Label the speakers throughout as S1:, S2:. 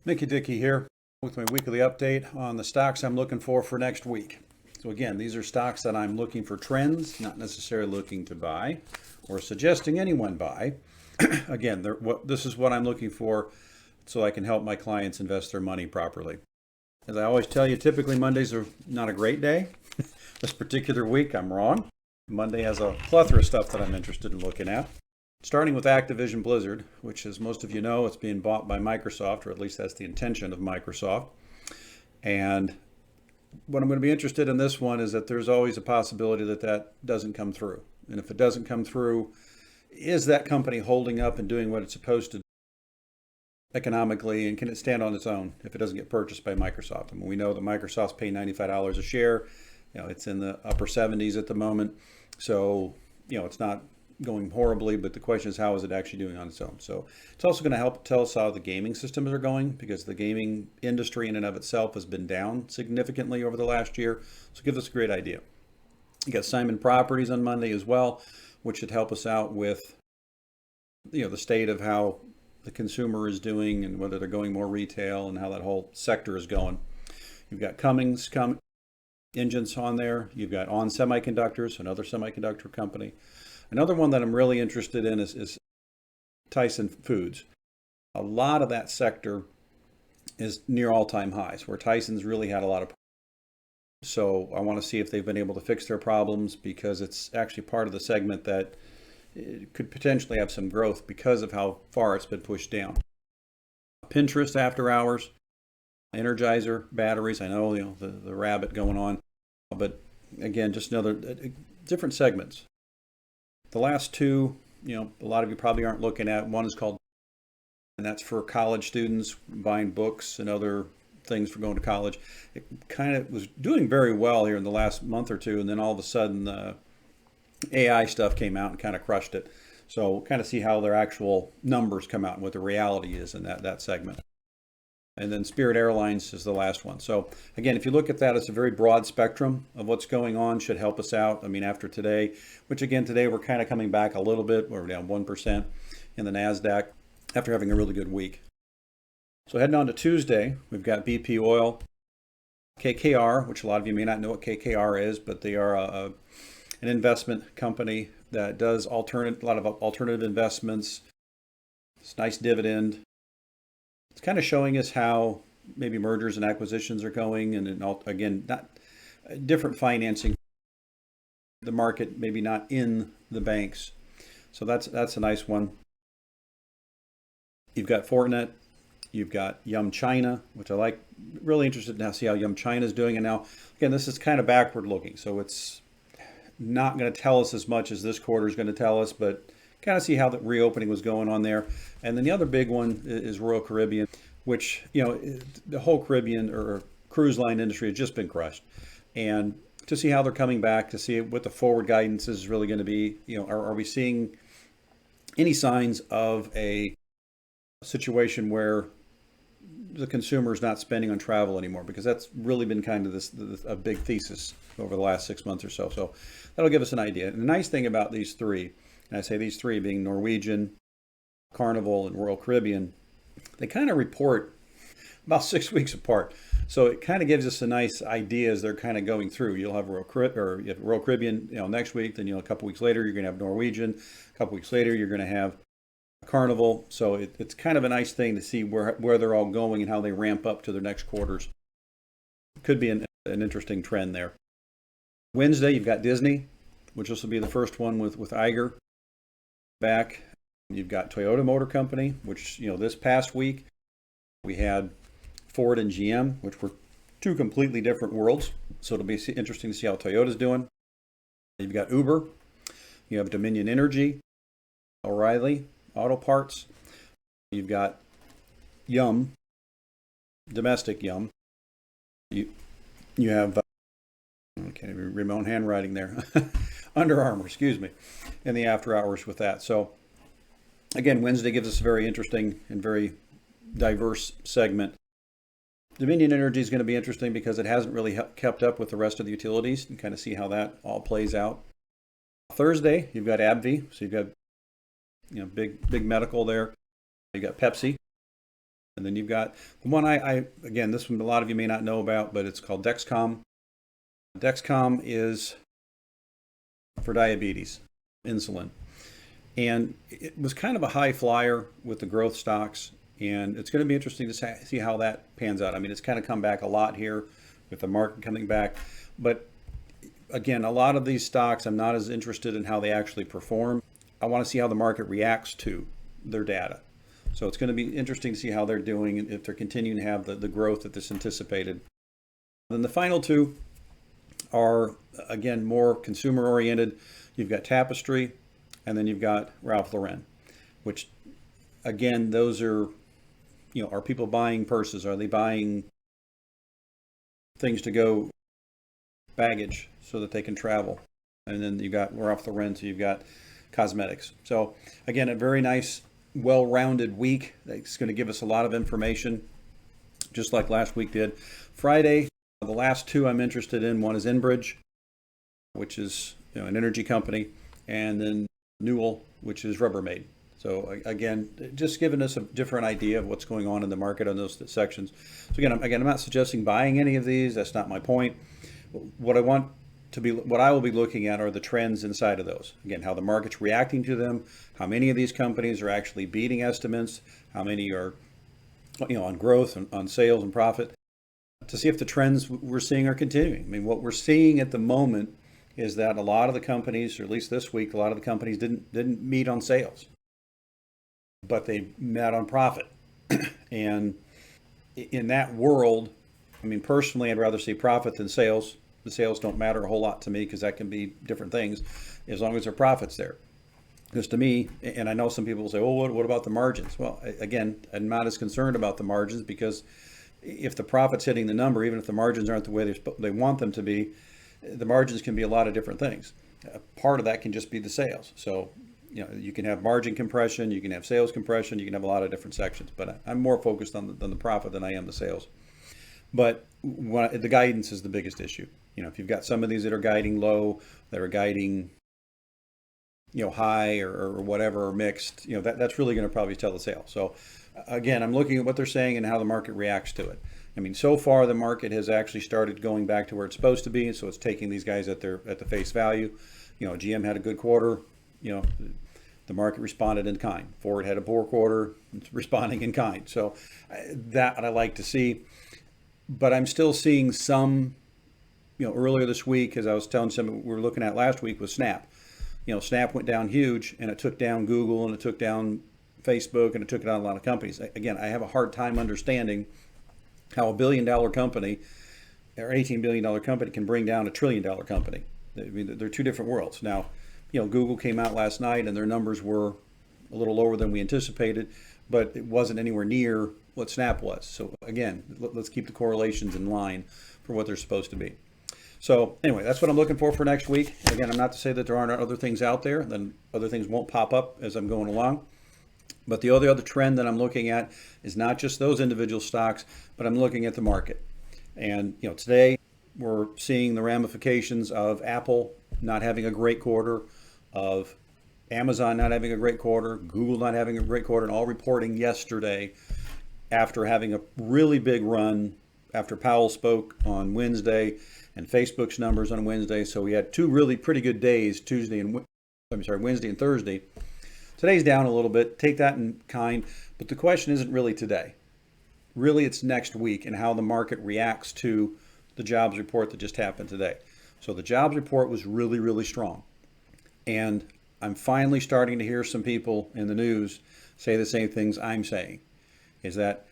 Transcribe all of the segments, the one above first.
S1: Mickey Dickey here with my weekly update on the stocks I'm looking for next week. So again, these are stocks that I'm looking for trends, not necessarily looking to buy or suggesting anyone buy. Again, this is what I'm looking for so I can help my clients invest their money properly. As I always tell you, typically Mondays are not a great day. This particular week, I'm wrong. Monday has a plethora of stuff that I'm interested in looking at. Starting with Activision Blizzard, which, as most of you know, it's being bought by Microsoft, or at least that's the intention of Microsoft. And what I'm going to be interested in this one is that there's always a possibility that that doesn't come through. And if it doesn't come through, is that company holding up and doing what it's supposed to do economically, and can it stand on its own if it doesn't get purchased by Microsoft? I mean, we know that Microsoft's paying $95 a share. It's in the upper 70s at the moment. So, it's not going horribly, but the question is, how is it actually doing on its own? So it's also going to help tell us how the gaming systems are going, because the gaming industry in and of itself has been down significantly over the last year. So it gives us a great idea. You got Simon Properties on Monday as well, which should help us out with the state of how the consumer is doing and whether they're going more retail and how that whole sector is going. You've got Cummins engines on there. You've got On Semiconductors, another semiconductor company. Another one that I'm really interested in is Tyson Foods. A lot of that sector is near all-time highs, where Tyson's really had a lot of problems. So I want to see if they've been able to fix their problems, because it's actually part of the segment that could potentially have some growth because of how far it's been pushed down. Pinterest after hours, Energizer batteries. I know, the rabbit going on, but again, just another different segments. The last two, a lot of you probably aren't looking at. One is called, and that's for college students buying books and other things for going to college. It kind of was doing very well here in the last month or two, and then all of a sudden the AI stuff came out and kind of crushed it. So kind of see how their actual numbers come out and what the reality is in that segment. And then Spirit Airlines is the last one. So again, if you look at that, it's a very broad spectrum of what's going on. Should help us out. I mean, after today, which again, today we're kind of coming back a little bit. We're down 1% in the NASDAQ after having a really good week. So heading on to Tuesday, we've got BP Oil, KKR, which a lot of you may not know what KKR is, but they are an investment company that does a lot of alternative investments. It's a nice dividend. It's kind of showing us how maybe mergers and acquisitions are going, and again, not different financing. The market maybe not in the banks, so that's a nice one. You've got Fortinet, you've got Yum China, which I like. Really interested to see how Yum China is doing. And now, again, this is kind of backward looking, so it's not going to tell us as much as this quarter is going to tell us, but kind of see how the reopening was going on there. And then the other big one is Royal Caribbean, which, the whole Caribbean or cruise line industry has just been crushed. And to see how they're coming back, to see what the forward guidance is really going to be, are we seeing any signs of a situation where the consumer is not spending on travel anymore? Because that's really been kind of a big thesis over the last 6 months or so. So that'll give us an idea. And the nice thing about these three, and I say these three being Norwegian, Carnival, and Royal Caribbean, they kind of report about 6 weeks apart. So it kind of gives us a nice idea as they're kind of going through. You'll have Royal Caribbean, next week. Then a couple weeks later you're going to have Norwegian. A couple weeks later you're going to have Carnival. So it's kind of a nice thing to see where they're all going and how they ramp up to their next quarters. Could be an interesting trend there. Wednesday you've got Disney, which this will be the first one with Iger back. You've got Toyota Motor Company, which, this past week we had Ford and GM, which were two completely different worlds. So it'll be interesting to see how Toyota's doing. You've got Uber, you have Dominion Energy, O'Reilly Auto Parts. You've got Yum, domestic Yum. You have, I can't even read my own handwriting there. Under Armour, excuse me, in the after hours with that. So again, Wednesday gives us a very interesting and very diverse segment. Dominion Energy is going to be interesting because it hasn't really kept up with the rest of the utilities, and kind of see how that all plays out. Thursday, you've got AbbVie, so you've got big medical there. You got Pepsi, And then you've got the one again, this one a lot of you may not know about, but it's called Dexcom. Dexcom is for diabetes, insulin. And it was kind of a high flyer with the growth stocks. And it's going to be interesting to see how that pans out. I mean, it's kind of come back a lot here with the market coming back. But again, a lot of these stocks, I'm not as interested in how they actually perform. I want to see how the market reacts to their data. So it's going to be interesting to see how they're doing and if they're continuing to have the growth that this anticipated. Then the final two are, again, more consumer oriented. You've got Tapestry and then you've got Ralph Lauren, which again, those are, are people buying purses? Are they buying things to go, baggage, so that they can travel? And then you've got Ralph Lauren, so you've got cosmetics. So again, a very nice, well-rounded week. It's going to give us a lot of information, just like last week did. Friday, the last two I'm interested in, one is Enbridge, which is an energy company, and then Newell, which is Rubbermaid. So again, just giving us a different idea of what's going on in the market on those sections. So again, I'm not suggesting buying any of these. That's not my point. What I will be looking at are the trends inside of those. Again, how the market's reacting to them, how many of these companies are actually beating estimates, how many are, on growth and on sales and profit, to see if the trends we're seeing are continuing. I mean, what we're seeing at the moment is that a lot of the companies, or at least this week, a lot of the companies didn't meet on sales, but they met on profit. And in that world, I mean, personally, I'd rather see profit than sales. The sales don't matter a whole lot to me because that can be different things as long as their profit's there. Because to me, and I know some people will say, oh, what about the margins? Well, again, I'm not as concerned about the margins because if the profit's hitting the number, even if the margins aren't the way they want them to be, the margins can be a lot of different things. Part of that can just be the sales. So, you can have margin compression, you can have sales compression, you can have a lot of different sections. But I'm more focused on the profit than I am the sales. But the guidance is the biggest issue. If you've got some of these that are guiding low, that are guiding, high or whatever, or mixed, that's really going to probably tell the sale. So again, I'm looking at what they're saying and how the market reacts to it. I mean, so far the market has actually started going back to where it's supposed to be. So it's taking these guys at the face value. GM had a good quarter. The market responded in kind. Ford had a poor quarter, it's responding in kind. So that I like to see. But I'm still seeing some, earlier this week, as I was telling some we were looking at last week, was Snap. Snap went down huge, and it took down Google, and it took down Facebook, and it took down a lot of companies. Again, I have a hard time understanding how a $1 billion company or $18 billion company can bring down a $1 trillion company. I mean, they're two different worlds. Now, Google came out last night, and their numbers were a little lower than we anticipated, but it wasn't anywhere near what Snap was. So again, let's keep the correlations in line for what they're supposed to be. So anyway, that's what I'm looking for next week. Again, I'm not to say that there aren't other things out there, then other things won't pop up as I'm going along. But the other trend that I'm looking at is not just those individual stocks, but I'm looking at the market. And today we're seeing the ramifications of Apple not having a great quarter, of Amazon not having a great quarter, Google not having a great quarter, and all reporting yesterday after having a really big run after Powell spoke on Wednesday and Facebook's numbers on Wednesday. So we had two really pretty good days, Wednesday and Thursday. Today's down a little bit. Take that in kind. But the question isn't really today. Really, it's next week and how the market reacts to the jobs report that just happened today. So the jobs report was really, really strong. And I'm finally starting to hear some people in the news say the same things I'm saying, is that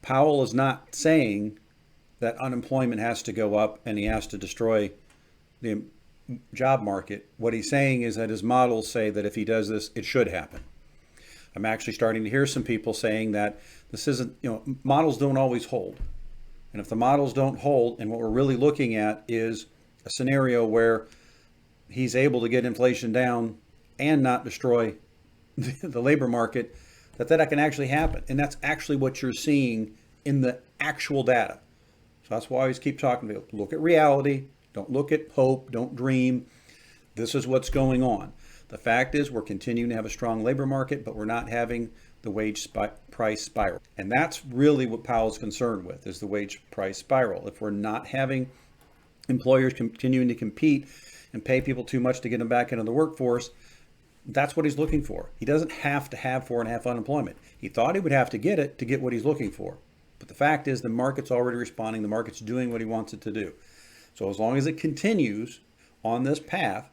S1: Powell is not saying that unemployment has to go up and he has to destroy the job market. What he's saying is that his models say that if he does this, it should happen. I'm actually starting to hear some people saying that this isn't, models don't always hold. And if the models don't hold, and what we're really looking at is a scenario where he's able to get inflation down and not destroy the labor market, that can actually happen. And that's actually what you're seeing in the actual data. So that's why I always keep talking to people. Look at reality. Don't look at hope. Don't dream. This is what's going on. The fact is we're continuing to have a strong labor market, but we're not having the price spiral. And that's really what Powell's concerned with, is the wage price spiral. If we're not having employers continuing to compete and pay people too much to get them back into the workforce, that's what he's looking for. He doesn't have to have 4.5 unemployment. He thought he would have to get it to get what he's looking for. But the fact is the market's already responding. The market's doing what he wants it to do. So as long as it continues on this path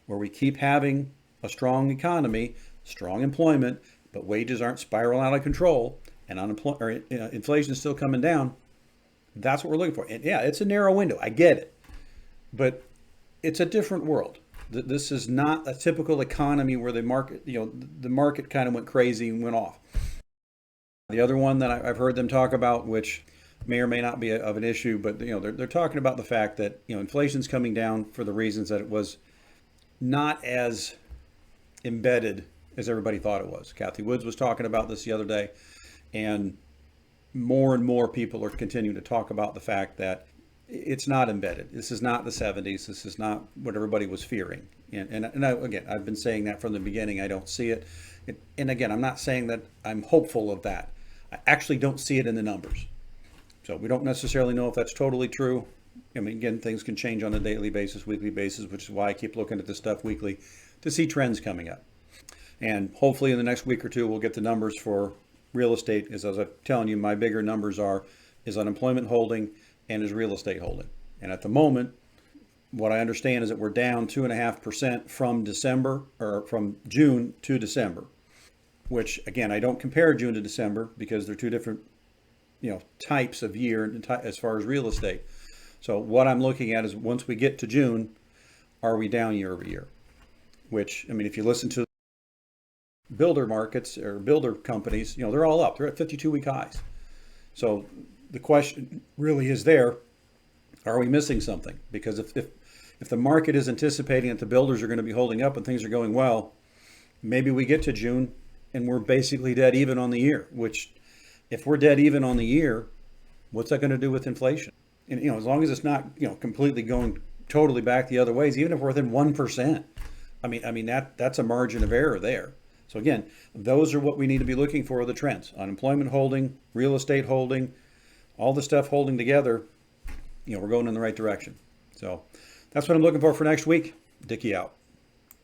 S1: where we keep having a strong economy, strong employment, but wages aren't spiraling out of control and inflation is still coming down, that's what we're looking for. And yeah, it's a narrow window. I get it. But it's a different world. This is not a typical economy where the market kind of went crazy and went off. The other one that I've heard them talk about, which may or may not be of an issue, but they're talking about the fact that inflation's coming down for the reasons that it was not as embedded as everybody thought it was. Kathy Woods was talking about this the other day, and more people are continuing to talk about the fact that it's not embedded. This is not the 70s. This is not what everybody was fearing. Again, I've been saying that from the beginning. I don't see it. And again, I'm not saying that I'm hopeful of that. I actually don't see it in the numbers. So we don't necessarily know if that's totally true. I mean, again, things can change on a daily basis, weekly basis, which is why I keep looking at this stuff weekly to see trends coming up. And hopefully in the next week or two, we'll get the numbers for real estate. As I'm telling you, my bigger numbers is unemployment holding and is real estate holding. And at the moment, what I understand is that we're down 2.5% from December, or from June to December, which again, I don't compare June to December because they're two different, types of year as far as real estate. So what I'm looking at is once we get to June, are we down year over year? Which, I mean, if you listen to builder markets or builder companies, they're all up. They're at 52-week highs. So the question really is there, are we missing something? Because if the market is anticipating that the builders are going to be holding up and things are going well, maybe we get to June and we're basically dead even on the year, which if we're dead even on the year, what's that going to do with inflation? And, as long as it's not, completely going totally back the other ways, even if we're within 1%, I mean, that's a margin of error there. So again, those are what we need to be looking for, the trends. Unemployment holding, real estate holding, all the stuff holding together, we're going in the right direction. So that's what I'm looking for next week. Dickie out.